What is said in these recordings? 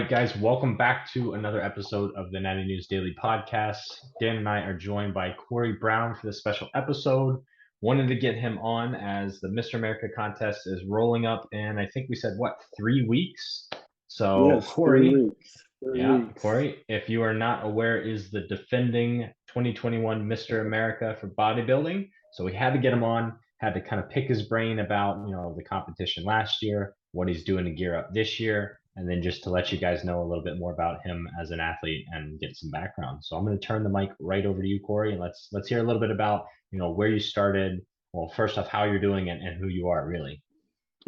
right, guys, welcome back to another episode of the Natty News Daily podcast. Dan and I are joined by Corey Brown for this special episode. Wanted to get him on as the Mr. America contest is rolling up in, I think we said, what, 3 weeks? So, Yes, three Corey, weeks. Three yeah, weeks. Corey, if you are not aware, is the defending 2021 Mr. America for bodybuilding. So we had to get him on, had to kind of pick his brain about, the competition last year, what he's doing to gear up this year, and then just to let you guys know a little bit more about him as an athlete and get some background. So I'm going to turn the mic right over to you, Corey, and let's hear a little bit about, where you started. Well, first off, how you're doing and who you are, really.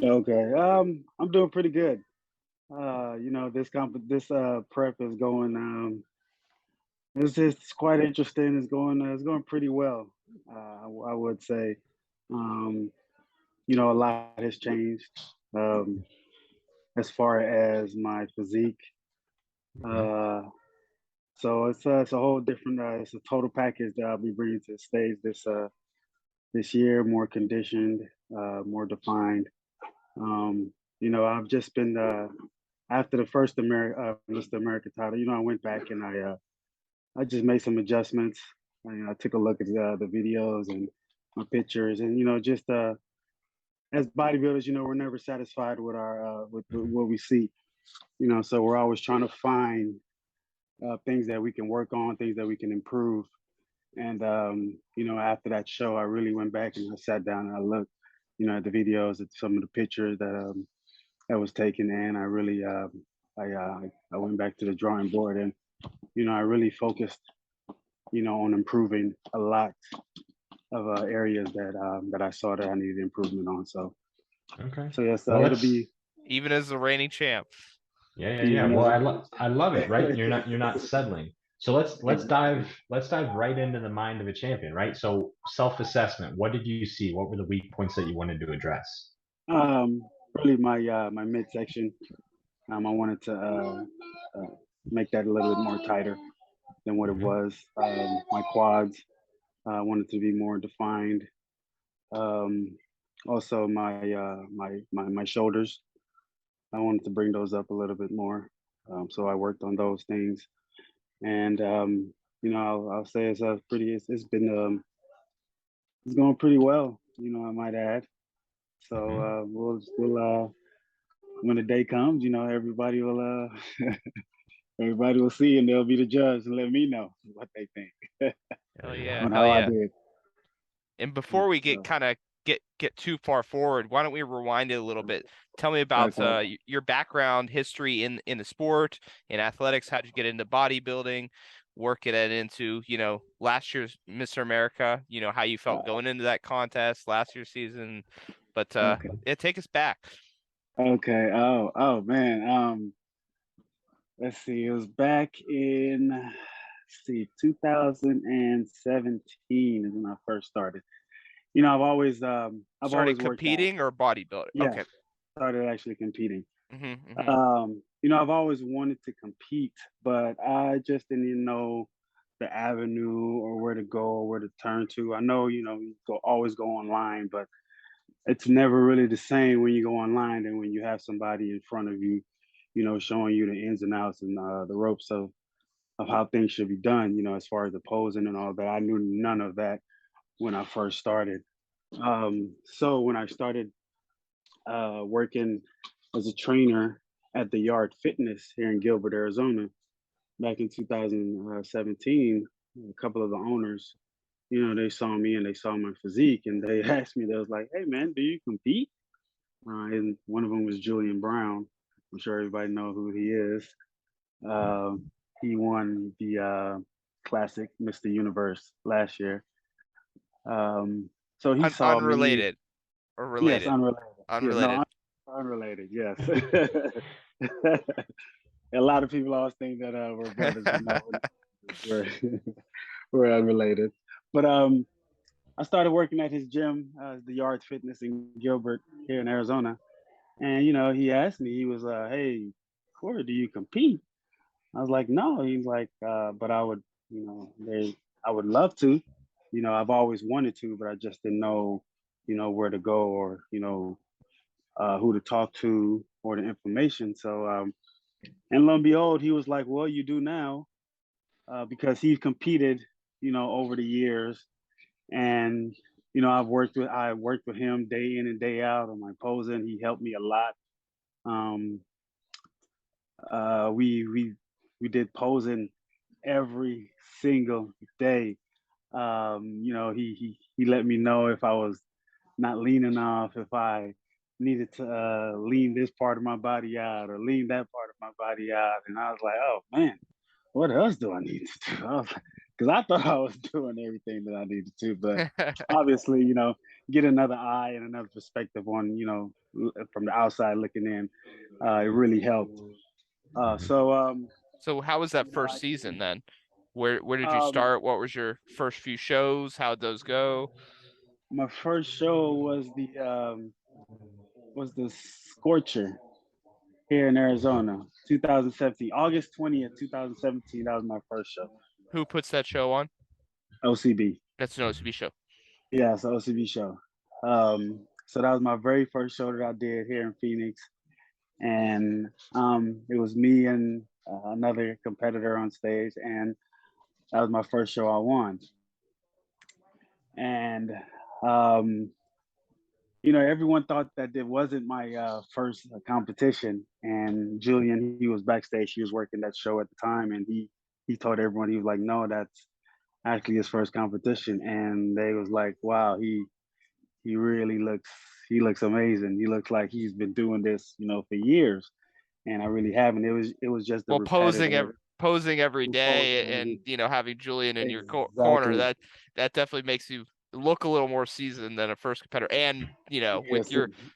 Okay. I'm doing pretty good. This prep is going. It's just quite interesting. It's going pretty well. I would say. Um, a lot has changed. Um, as far as my physique. Mm-hmm. Uh, so it's a whole different. It's a total package that I'll be bringing to the stage this year. More conditioned, more defined. I've just been after the first Mr. America title. I went back and I just made some adjustments. I took a look at the videos and my pictures, and just as bodybuilders, we're never satisfied with our what we see. So we're always trying to find things that we can work on, things that we can improve. And after that show, I really went back and I sat down and I looked, at the videos, at some of the pictures that was taken, and I really I went back to the drawing board, and I really focused on improving a lot of areas that I saw that I needed improvement on. Okay. So yes, Well, it'll let's be even as the reigning champ. Yeah. even Well, as I love it, right? You're not settling. So let's dive right into the mind of a champion, right? So self-assessment. What did you see? What were the weak points that you wanted to address? um, really my midsection. I wanted to make that a little bit more tighter than what it Hmm. was. My quads wanted to be more defined. Um, Also, my shoulders. I wanted to bring those up a little bit more. So I worked on those things, and I'll say it's going pretty well. I might add. So Hmm. we'll when the day comes, everybody will everybody will see, and they'll be the judge and let me know what they think Hell There you yeah, go. on hell how I yeah. did. And before we get So kind of get too far forward, why don't we rewind it a little bit? Tell me about okay. your background, history in the sport, in athletics. How'd you get into bodybuilding? Work it into, last year's Mr. America, how you felt Uh, going into that contest last year's season. But okay. take us back. Okay. Oh man. Let's see. It was back in, let's see, 2017 is when I first started. I've Started always worked out. competing or bodybuilding? Yeah, Okay. started actually competing. Hmm. I've always wanted to compete, but I just didn't know the avenue or where to go or where to turn to. I know, you always go online, but it's never really the same when you go online than when you have somebody in front of you, showing you the ins and outs and the ropes of how things should be done, as far as the posing and all that. I knew none of that when I first started. So when I started working as a trainer at the Yard Fitness here in Gilbert, Arizona, back in 2017, a couple of the owners, they saw me and they saw my physique and they asked me, they was like, "Hey man, do you compete?" And one of them was Julian Brown. I'm sure everybody know who he is. He won the classic Mr. Universe last year. So he saw me. Unrelated or Yes, related? unrelated. Yeah, no, Unrelated. unrelated. Yes. A lot of people always think that we're brothers, but no, we're we're unrelated. But I started working at his gym, the Yard Fitness in Gilbert here in Arizona, and he asked me, he was, "Hey, Corey, do you compete?" I was like, "No." He's like, "But I would, I would love to. I've always wanted to, but I just didn't know, where to go or who to talk to or the information." So And lo and behold, he was like, "Well, you do now," because he's competed, over the years, and I worked with him day in and day out on my posing. He helped me a lot. Um, we did posing every single day. He let me know if I was not lean enough, if I needed to lean this part of my body out or lean that part of my body out. And I was like, oh man, what else do I need to do? I was like, because I thought I was doing everything that I needed to, but obviously, get another eye and another perspective on, from the outside looking in, it really helped. Uh, Mhm. so, um, So how was that you know, first season then? Where did you um, start? What was your first few shows? How'd those go? my first show was the Scorcher here in Arizona, 2017, August 20th, 2017. That was my first show. Who puts that show on? OCB. That's an OCB show. Yeah, it's an OCB show. So that was my very first show that I did here in Phoenix, and it was me and another competitor on stage, and that was my first show I won. And um, everyone thought that it wasn't my first competition. And Julian, he was backstage. He was working that show at the time, and he told everyone, he was like, "No, that's actually his first competition." And they was like, "Wow, he really looks amazing. He looks like he's been doing this, for years." And I really haven't. It was just the Well, repetitive posing every day and imposing. having Julian in your corner, Exactly. that definitely makes you look a little more seasoned than a first competitor, and Yes.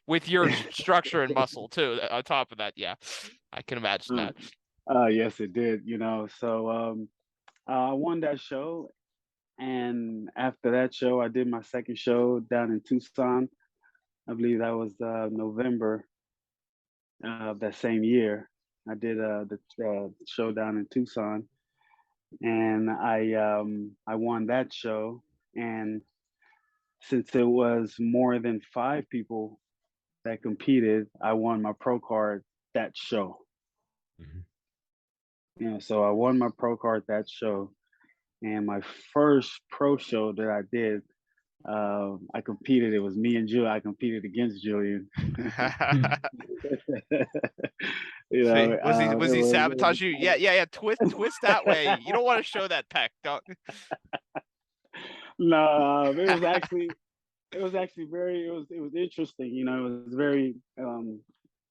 with your structure and muscle too. On top of that, yeah, I can imagine that. Yes, it did. So I won that show, and after that show, I did my second show down in Tucson. I believe that was November of that same year. I did the show down in Tucson, and I won that show. And since it was more than five people that competed, I won my pro card that show. Mhm. So I won my pro card that show, and my first pro show that I did, I competed. It was me and Julian. I competed against Julian. See, It was he sabotage you? Yeah, yeah, yeah. Twist that way. You don't want to show that pec. Don't. no, it was actually it was interesting. It was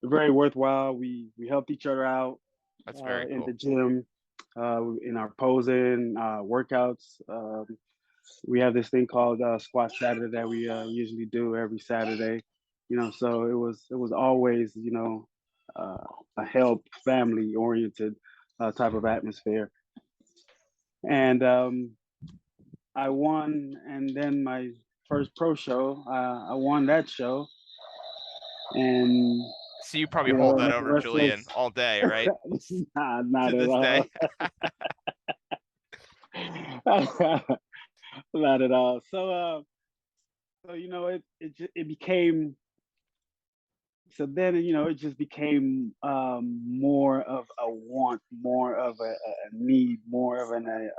very worthwhile. We helped each other out That's very in the cool. gym, in our posing workouts. We have this thing called Squat Saturday that we usually do every Saturday. So it was always uh, a help, family oriented type of atmosphere. And I won, and then my first pro show, I won that show, and So you probably hold that the over rest Julian was all day, right? nah, not To at this all. day. Not at all. So it became so then it just became more of a want, more of a need, more of an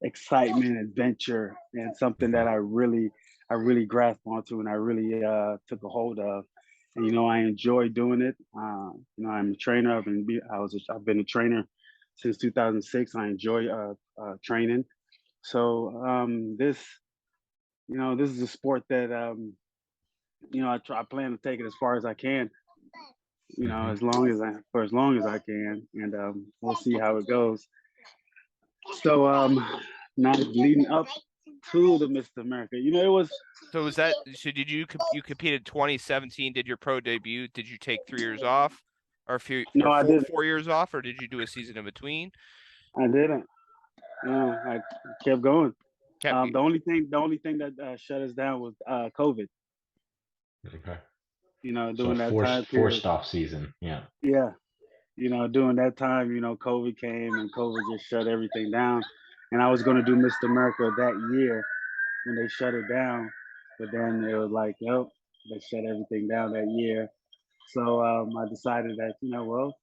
excitement, adventure, and something that I really grasped onto and I really took a hold of. And I enjoy doing it. I'm a trainer. I've been a trainer since 2006. I enjoy training. So this is a sport that I plan to take it as far as I can. Mhm. As long as I can, and we'll see how it goes. So now leading up to the Mr. America, it was So was that so did you competed 2017, did your pro debut? Did you take 3 years off? Or no, I didn't. 4 years off, or did you do a season in between? I didn't. I kept going. Kept The only thing that shut us down was COVID. Okay. So a During that time forced period. off season. Yeah. Yeah, during that time, COVID came and COVID just shut everything down. And I was going to do Mr. America that year when they shut it down, but then it was like, nope, they shut everything down that year. So I decided that, well,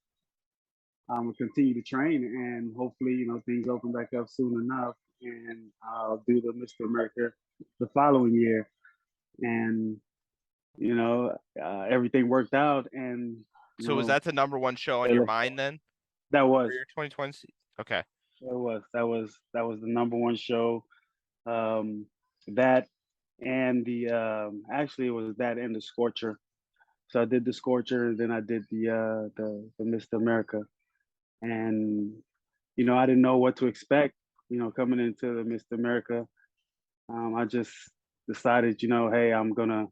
I'm gonna continue to train, and hopefully, things open back up soon enough, and I'll do the Mr. America the following year. And everything worked out, and So was that the #1 show on they your left- mind then that for was your 2020? Okay. that was the #1 show. That and the actually it was that and the Scorcher. So I did the Scorcher, and then I did the Mr. America, and I didn't know what to expect. Coming into the Mr. America, I just decided, hey, I'm gonna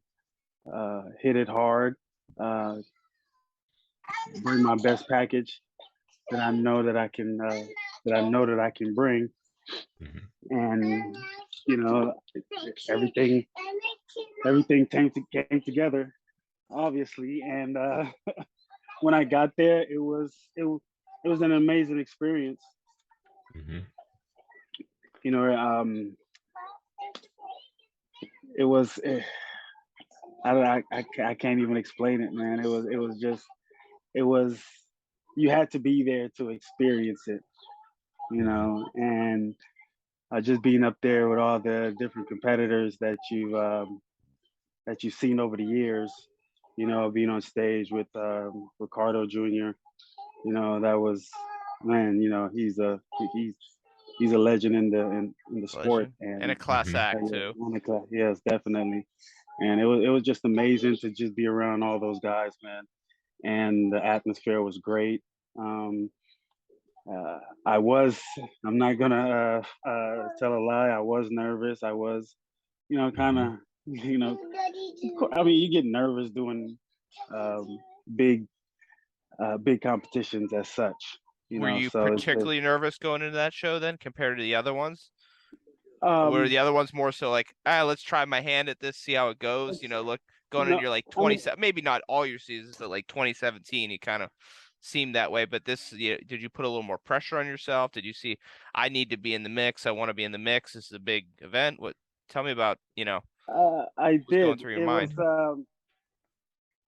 hit it hard, uh, bring my best package that I know that I can bring, Mhm. and you know everything came together, obviously. And when I got there, it was an amazing experience. Mhm. You know, it was. I can't even explain it, man. It was just it was. You had to be there to experience it, Mhm. and just being up there with all the different competitors that you've seen over the years. Being on stage with Ricardo Jr. That was, man. He's a legend in the sport, Legend. And a and class Mhm. act too. yes, definitely. And it was just amazing to just be around all those guys, man. And the atmosphere was great. Um, uh, I was. I'm not gonna tell a lie. I was nervous. I was, kind Mhm. of, I mean, you get nervous doing um, big, big competitions as such. Were you So it's just, particularly nervous going into that show then compared to the other ones? Or were um, the other ones more so like, let's try my hand at this, see how it goes? it's, Look, going into no, your like I mean, 27, maybe not all your seasons, but like 2017, you kind of seemed that way. But this, did you put a little more pressure on yourself? Did you see, I need to be in the mix. I want to be in the mix. This is a big event. Tell me about, I what's going did. through your It was mind?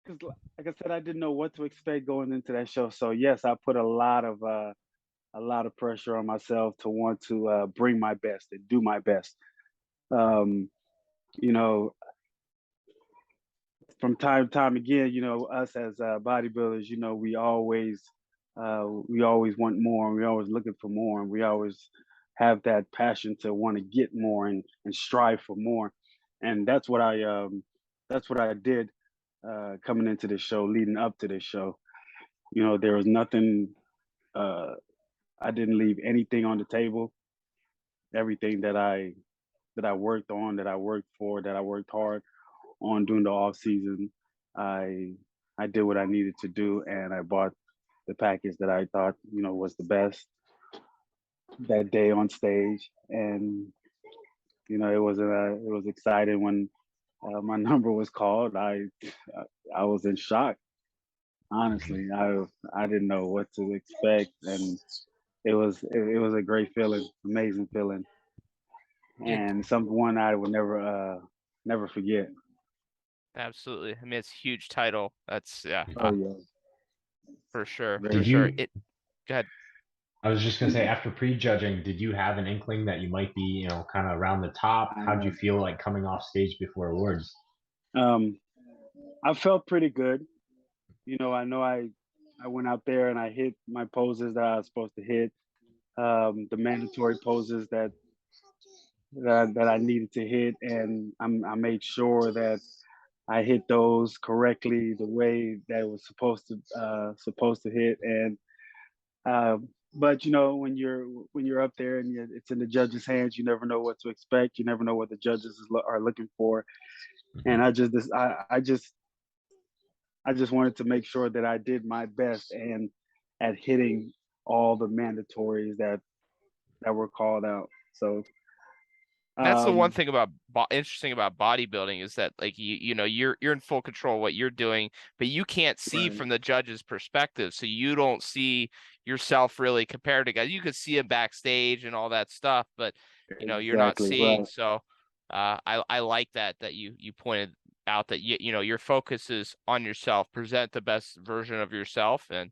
because, like I said, I didn't know what to expect going into that show. So yes, I put a lot of pressure on myself to want to bring my best and do my best. Um, you know, from time to time again, us as bodybuilders, we always want more, and we always looking for more, and we always have that passion to want to get more and strive for more. And that's what I did coming into this show, leading up to this show. There was nothing. Uh, I didn't leave anything on the table. Everything that I worked on, that I worked for, that I worked hard on during the off season, I I did what I needed to do, and I bought the package that I thought was the best that day on stage. And it was exciting when my number was called. I was in shock. Mhm. Honestly, I didn't know what to expect, and it was a great feeling, amazing feeling, Yeah, and someone I would never forget. absolutely. I mean, it's a huge title. That's yeah, Oh Mhm. yeah, for sure, for very. Did sure. you Go ahead. I was just gonna say, after prejudging, did you have an inkling that you might be, kind of around the top? How'd you Uh, feel like coming off stage before awards? um, I felt pretty good. I know I went out there and I hit my poses that I was supposed to hit, the mandatory poses that I needed to hit, and I made sure that I hit those correctly the way that it was supposed to hit. And but when you're up there and it's in the judges' hands, you never know what to expect. You never know what the judges are looking for. And Mhm. I just wanted to make sure that I did my best and at hitting all the mandatories that were called out. So That's the one um, thing about interesting about bodybuilding is that like you're in full control of what you're doing, but you can't see right, from the judge's perspective, so you don't see yourself really compared to guys. You could see him backstage and all that stuff, but you're not exactly seeing. right. So I like that you pointed out that you know your focus is on yourself, present the best version of yourself, and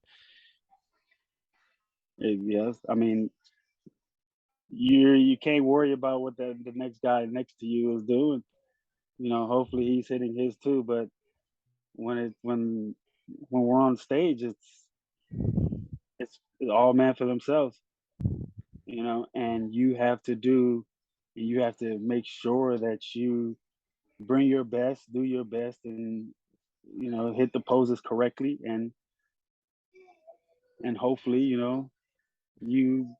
Yes, I mean, you can't worry about what the next guy next to you is doing. Hopefully he's hitting his too. But when we're on stage, it's all man for themselves. And you have to make sure that you bring your best, do your best, and hit the poses correctly, and hopefully, you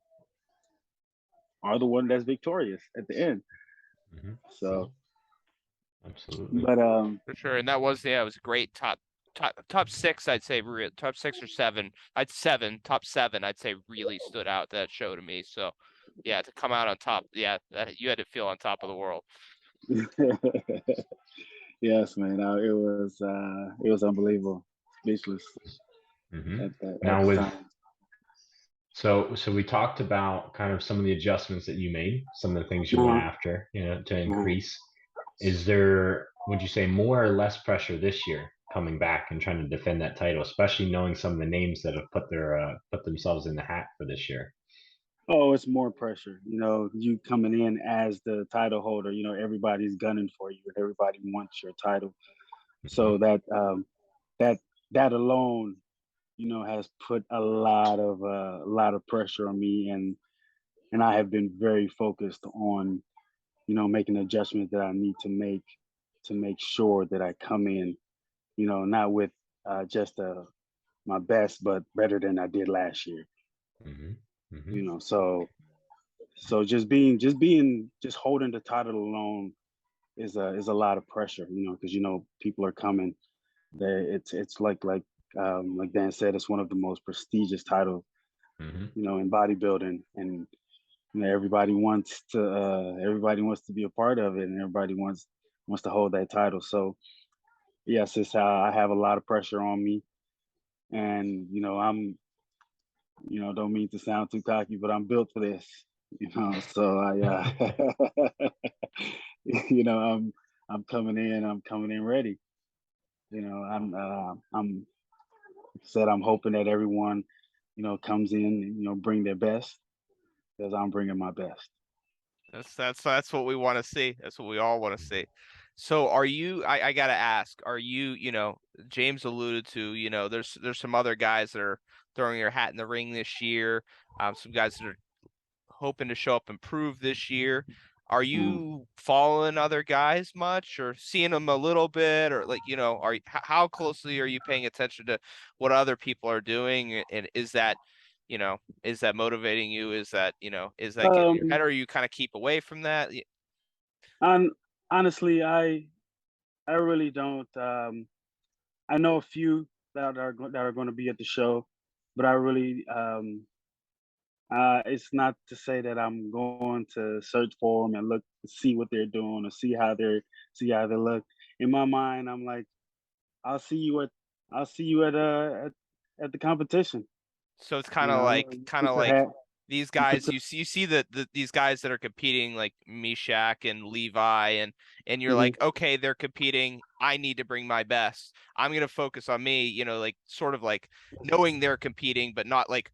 are the one that's victorious at the end. Mhm. So, Absolutely. but for sure. And that was it was a great top six, I'd say top 6 or 7. Top 7, I'd say really stood out that show to me. So yeah, to come out on top, yeah, that you had to feel on top of the world. yes, man, it was unbelievable, speechless Hmm. at Now the with time. so we talked about kind of some of the adjustments that you made, some of the things you went Uh-huh, after, to uh-huh. increase. Is there, would you say, more or less pressure this year coming back and trying to defend that title, especially knowing some of the names that have put themselves in the hat for this year? Oh, it's more pressure. You coming in as the title holder. Everybody's gunning for you, and everybody wants your title. Hmm. So that that alone, has put a lot of pressure on me, and I have been very focused on making adjustments that I need to make sure that I come in, not with just my best, but better than I did last year. Hmm. Hmm. So just holding the title alone is a lot of pressure, because people are coming. It's like Dan said, it's one of the most prestigious titles, Hmm. in bodybuilding, and everybody wants to be a part of it, and everybody wants to hold that title. So yes, it's I have a lot of pressure on me, and I'm don't mean to sound too cocky, but I'm built for this. So you know, I'm coming in ready. I'm said I'm hoping that everyone, comes in, bring their best, because I'm bringing my best. That's what we want to see. That's what we all want to see. So are you, I gotta ask, are you, James alluded to, there's some other guys that are throwing their hat in the ring this year. Some guys that are hoping to show up and prove this year. Are Mm. you following other guys much or seeing them a little bit, or like, how closely are you paying attention to what other people are doing? And is that motivating you? Is that getting in your head, Um, or you kind of keep away from that? on honestly, I really don't. I know a few that are going to be at the show, but I really it's not to say that I'm going to search for them and look to see what they're doing or see how they look. In my mind, I'm like, I'll see you at I'll see you at the competition. So it's You kind put of your like hat. these You put guys, you see these guys that are competing like Mishak and Levi, and you're mhm. like, okay, they're competing. I need to bring my best. I'm gonna focus on me, like sort of like knowing they're competing, but not like,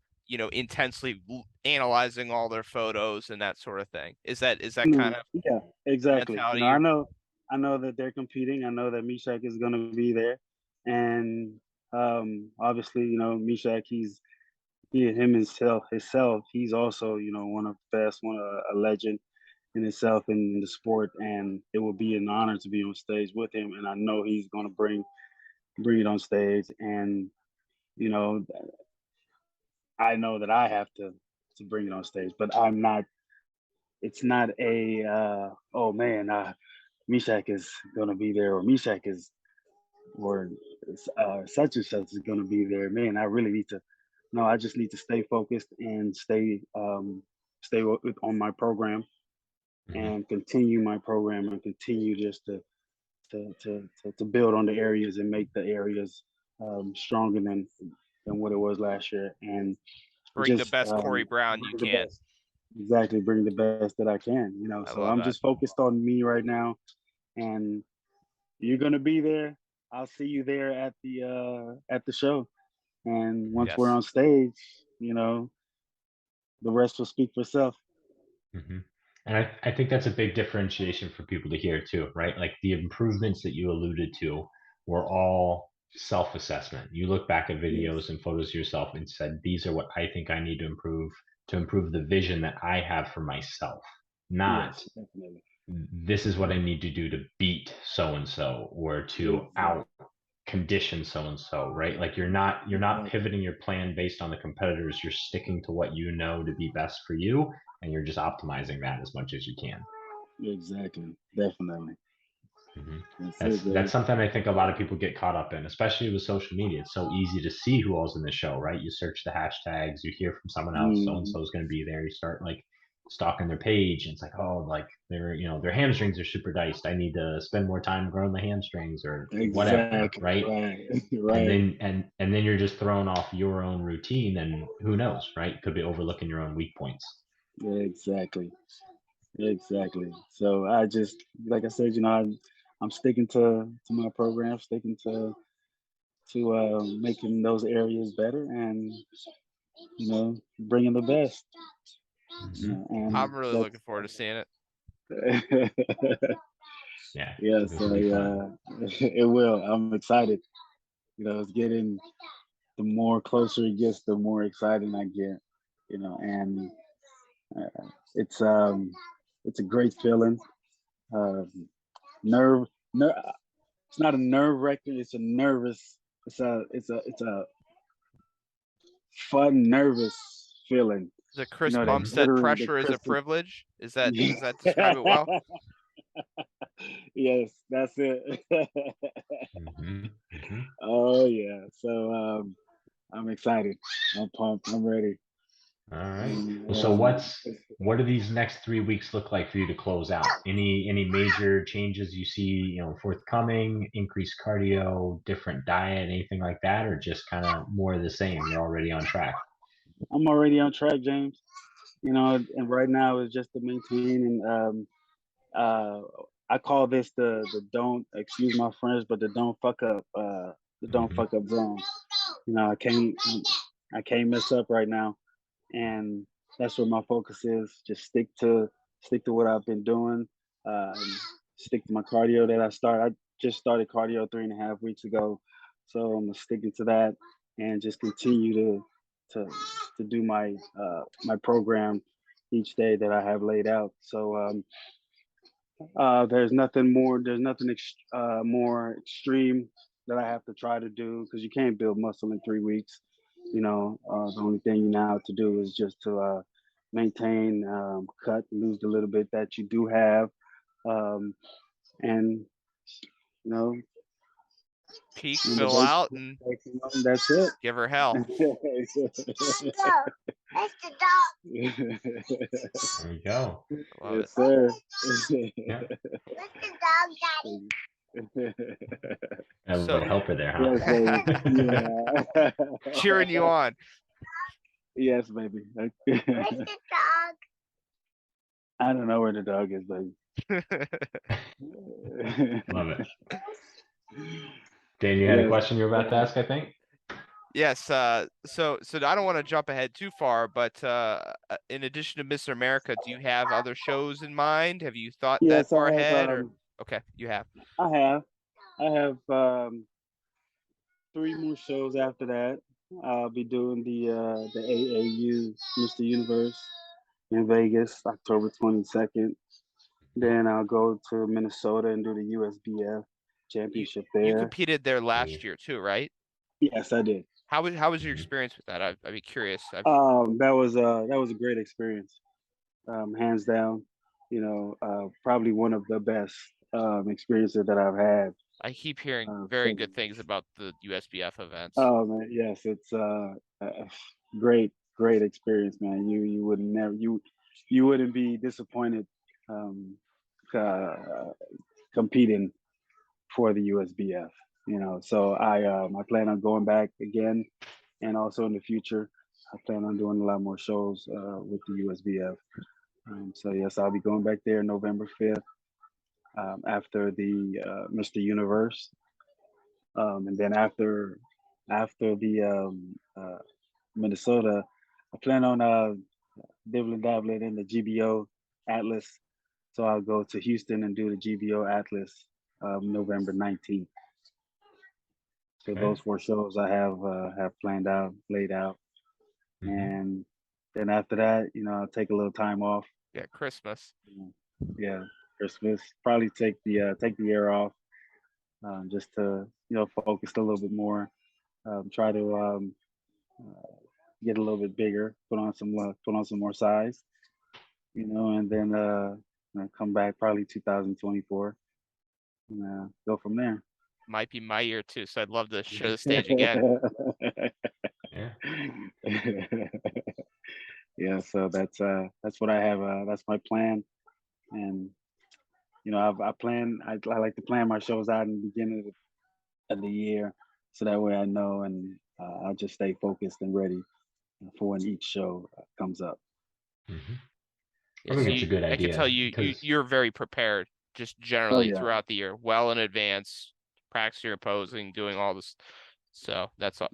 intensely analyzing all their photos and that sort of thing. Is that kind of Yeah, exactly. mentality you're I know that they're competing. I know that Mishak is going to be there, and obviously, Mishak, him himself. He's also, one of the best, a legend in himself in the sport, and it will be an honor to be on stage with him. And I know he's going to bring it on stage, and you know, I know that I have to bring it on stage, but I'm not. It's not a oh man, Mishak is gonna be there, or Mishak is, or such and such is gonna be there. Man, I really need to. No, I just need to stay focused and on my program, Hmm. and continue my program, and continue just to build on the areas and make the areas stronger than what it was last year, and bring the just best Corey Brown you bring the can. best. Exactly, bring the best that I can. I So love I'm that. just focused on me right now, and you're gonna be there. I'll see you there at the show. And once we're Yes. on stage, you know, the rest will speak for itself. Hmm. And I think that's a big differentiation for people to hear too, right? Like the improvements that you alluded to were all self-assessment. You look back at Yes. videos and photos of yourself and said, these are what I think I need to improve the vision that I have for myself, not Yes, definitely. this is what I need to do to beat so and so or to Exactly. out condition so and so, right? Like you're not Exactly. pivoting your plan based on the competitors. You're sticking to what you know to be best for you, and you're just optimizing that as much as you can. Exactly. Definitely. Hmm. That's it, That's baby. something I think a lot of people get caught up in, especially with social media. It's so easy to see who all's in the show, right? You search the hashtags, you hear from someone else, so and Mm, so is going to be there. You start like stalking their page, and it's like, oh, like their hamstrings are super diced. I need to spend more time growing the hamstrings or whatever, exactly. right? Right. And Right. then you're just throwing off your own routine, and who knows, right? Could be overlooking your own weak points. Exactly. Exactly. So I just, like I said, I'm sticking to my program, sticking to making those areas better, and bringing the best. Hmm. And I'm really that's looking forward to seeing it. Yeah, yeah. this will So be fun. yeah, it will. I'm excited. It's getting the more closer it gets, the more exciting I get. And it's it's a great feeling. Um, nerve, ner- It's not a nerve wracking. It's a nervous. It's a fun, nervous feeling. The Chris That Bumstead jittery, the pressure is a crystal. privilege. Does that describe it well? Yes, that's it. Hmm. Hmm. Oh yeah. So I'm excited. I'm pumped. I'm ready. All right. And, Well, so what do these next 3 weeks look like for you to close out? Any major changes you see, forthcoming, increased cardio, different diet, anything like that, or just kind of more of the same? You're already on track. I'm already on track, James. And right now is just to maintain and uh, I call this the don't excuse my French, but the don't Hmm. fuck up zone. I can't mess up right now, and that's where my focus is. Just stick to what I've been doing. Stick to my cardio that I just started cardio 3.5 weeks ago, so I'm sticking to that and just continue to to do my program each day that I have laid out. So there's nothing more extreme that I have to try to do because you can't build muscle in 3 weeks. The only thing you now have to do is just to maintain, cut, lose the little bit that you do have, um, and you know, Peak, when the fill breaks, out, and that's it. give her hell. There you go. Love Yes, it. sir. Yeah, Yes, a little So helper there, baby. huh? Yeah. cheering you on. Yes, baby. I don't know where the dog is, baby. Love it. Dan, you had a Yes. question you were about to ask, I think. Yes, so I don't want to jump ahead too far, but in addition to Mr. America, do you have other shows in mind? Have you thought that Yes, far ahead, or okay, you have. I have. I have 3 more shows after that. I'll be doing the AAU Mr. Universe in Vegas, October 22nd. Then I'll go to Minnesota and do the USBF You championship you there. competed there Cool. last year too, right? Yes, I did. How was your Mhm. experience with that? I'd be curious. That was a great experience, hands down. Probably one of the best experiences that I've had. I keep hearing very So, good things about the USBF events. oh man, yes, it's great, great experience, man. You wouldn't be disappointed um, uh, competing for the USBF. So I plan on going back again, and also in the future, I plan on doing a lot more shows with the USBF. So yes, I'll be going back there November 5th. after the Mr. Universe, and then after the Minnesota, I plan on dibbling dabbling in the GBO Atlas. So I'll go to Houston and do the GBO Atlas November 19th. So Okay. those 4 shows I have planned out, laid out, and then after that, I'll take a little time off. Yeah, Christmas. Yeah, Christmas. Probably take the year off, just to focus a little bit more. Try to get a little bit bigger, put on some more size, and then come back probably 2024, and go from there. Might be my year too, so I'd love to share the stage again. Yeah. Yeah, so that's what I have. That's my plan, and I like to plan my shows out in the beginning of the year, so that way I know, and I'll just stay focused and ready for when each show comes up. hmm Yeah, I think so it's a good I can tell idea you, because you're very prepared, just Oh generally yeah, throughout the year, well in advance, practicing your posing, doing all this. So oh, that's I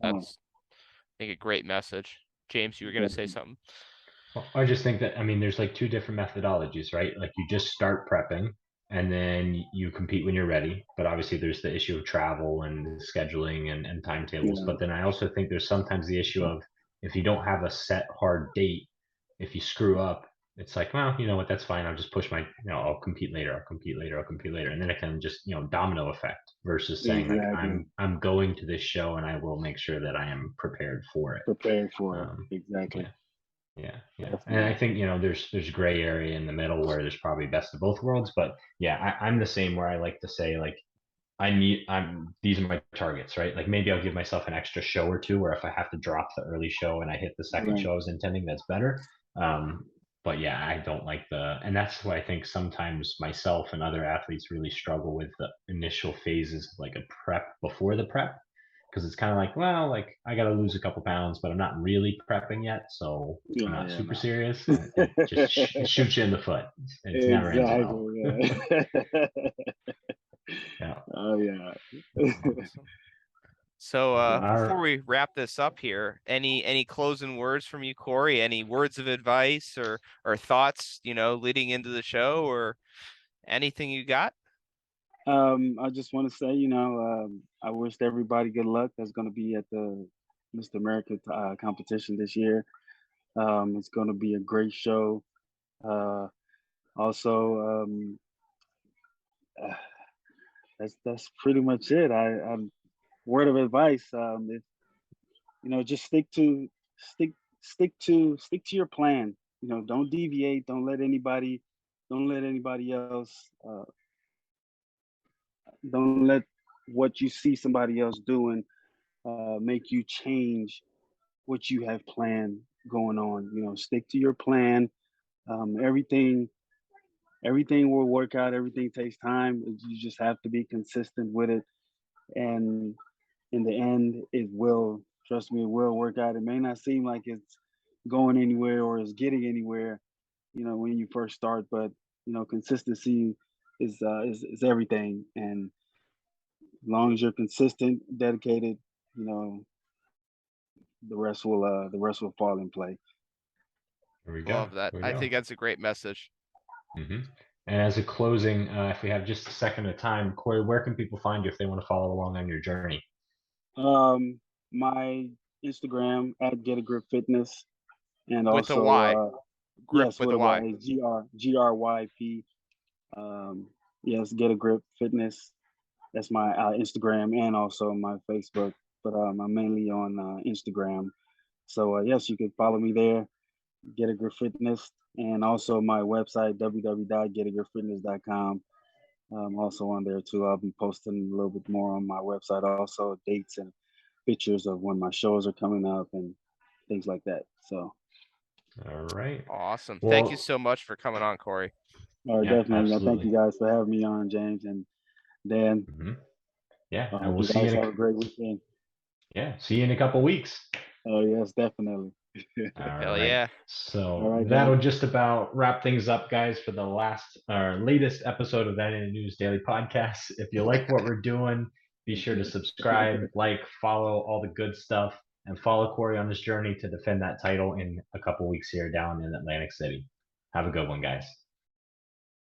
think a great message. James, you were gonna say definitely. something. well, I just think that, I mean, there's like two different methodologies, right? Like you just start prepping and then you compete when you're ready. But obviously, there's the issue of travel and scheduling and timetables. Yeah, But then I also think there's sometimes the issue of if you don't have a set hard date, if you screw up, it's like, well, you know what, that's fine. I'll just push I'll compete later. I'll compete later. I'll compete later. And then it can just, domino effect versus saying like, exactly. I'm going to this show and I will make sure that I am prepared for it. Prepared for it. Yeah. Exactly. Yeah, yeah, and I Definitely. think there's gray area in the middle where there's probably best of both worlds. But yeah, I'm the same where I like to say like I'm these are my targets, right? Like maybe I'll give myself an extra show or two where if I have to drop the early show and I hit the second Right. show I was intending, that's better. But yeah, I don't like and that's why I think sometimes myself and other athletes really struggle with the initial phases of like a prep before the prep because it's kind of like, well, like I got to lose a couple pounds, but I'm not really prepping yet, so I'm Yeah, not yeah, super no. serious, and it just shoots you in the foot. It never ends well. Exactly. Yeah. Yeah. Oh yeah. Awesome. So before Our we wrap this up here, any closing words from you, Corey? Any words of advice or thoughts, leading into the show or anything you got? I just want to say, I wish everybody good luck. That's going to be at the Mr. America competition this year. It's going to be a great show. Uh, also, uh, that's pretty much it. Word of advice: if just stick to your plan. Don't deviate. Don't let anybody else. Don't let what you see somebody else doing make you change what you have planned going on. Stick to your plan. Um, everything everything will work out. Everything takes time. You just have to be consistent with it, and in the end, it will. Trust me, it will work out. It may not seem like it's going anywhere or is getting anywhere, when you first start, but consistency is everything. And as long as you're consistent, dedicated, you know, the rest will fall in place. Here we go. Love that. Here we I go. think that's a great message. hmm And as a closing, if we have just a second of time, Corey, where can people find you if they want to follow along on your journey? My Instagram at Get a Grip Fitness, and With a Y. also Grip yes, with with a a Y. Y, GRYP. Yes, Get a Grip Fitness. That's my Instagram and also my Facebook, but I'm mainly on Instagram. So yes, you can follow me there, Get a Grip Fitness, and also my website www.getagripfitness.com. Also on there too. I'll be posting a little bit more on my website, also dates and pictures of when my shows are coming up and things like that. So, All right. Awesome. Thank you Well, so much for coming on, Corey. yeah, definitely. Thank you absolutely. guys for having me on, James and Dan. hmm Yeah, and we'll You see you guys in have a great weekend. yeah, see you in a couple weeks. Oh yes, definitely. All Hell right. yeah. So All right, that'll guys. just about wrap things up, guys, for the last or latest episode of Natty News Daily podcast. If you like what we're doing, be sure to subscribe, like, follow all the good stuff, and follow Corey on this journey to defend that title in a couple weeks here down in Atlantic City. Have a good one, guys.